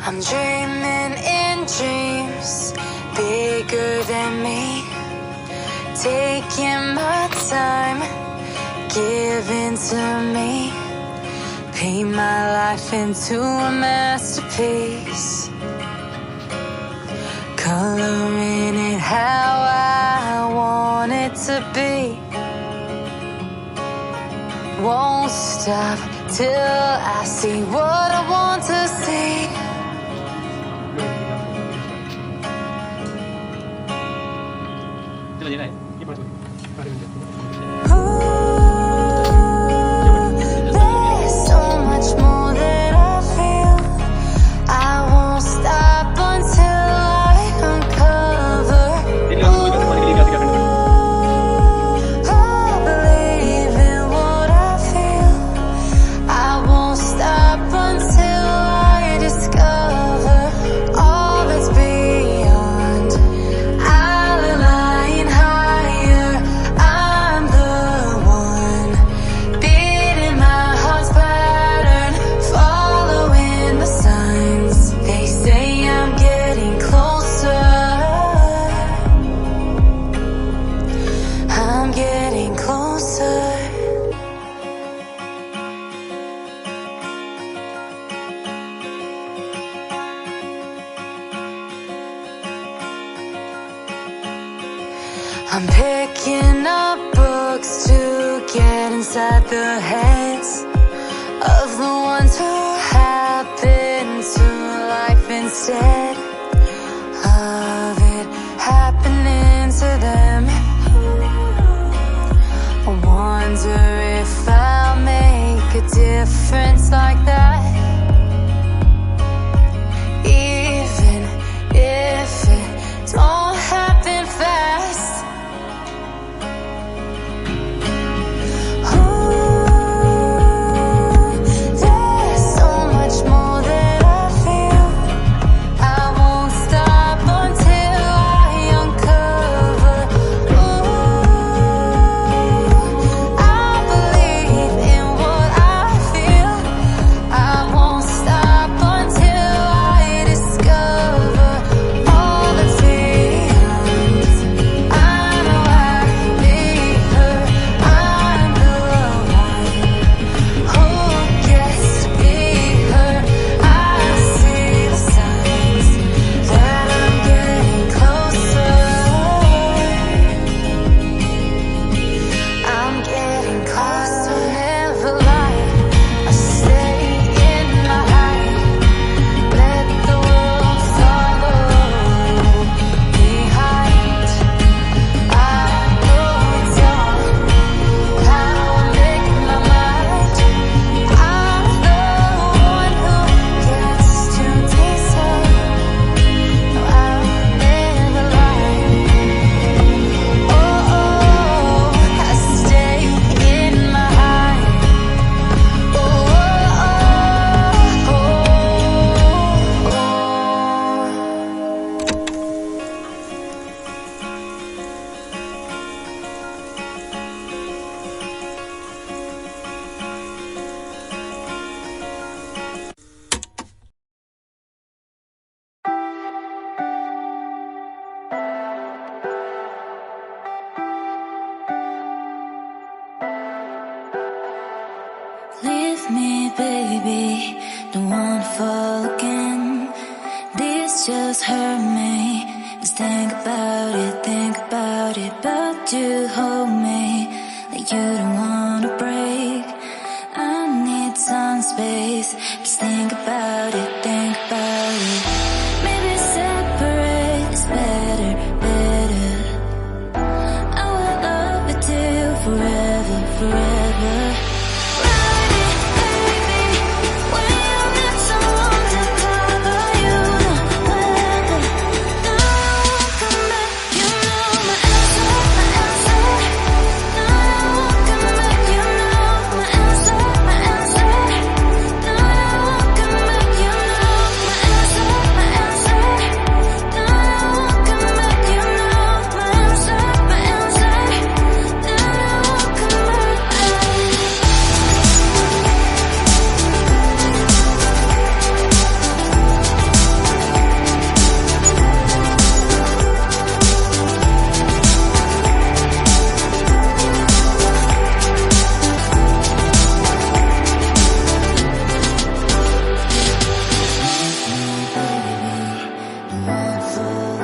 I'm dreaming in dreams bigger than me, taking my time, giving to me, paint my life into a masterpiece, coloring it how I want it to be. Won't stop till I see what I want to see. There's so much more that I feel. I won't stop until I uncover. I believe in what I feel. I won't stop until I discover all that's beyond. I'll align higher. I'm the one beating my heart's pattern, following the signs. They say I'm getting closer. I'm getting closer. I'm picking up books to get inside the heads of the ones who happen to life instead of it happening to them. I wonder if I'll make a difference like that, even if it don't happen fast. There's so much more that I feel. I won't stop until I uncover. I believe in what I feel. I won't stop until I discover all that's beyond. I know I can be her. I'm the one who gets to be her. I see the signs that I'm getting closer. I'm getting closer. Never lie. I stay in my height. Let the world follow behind. I know it's all how I make my mind. I'm the one who gets to decide. No, I'll never lie. Oh, I stay in my height. Leave me, baby, don't wanna fall again. This just hurt me. Just think about it, but you hold me like you don't wanna break. I need some space. Just think about it, Maybe separate is better, better. I will love you till forever, forever. You fall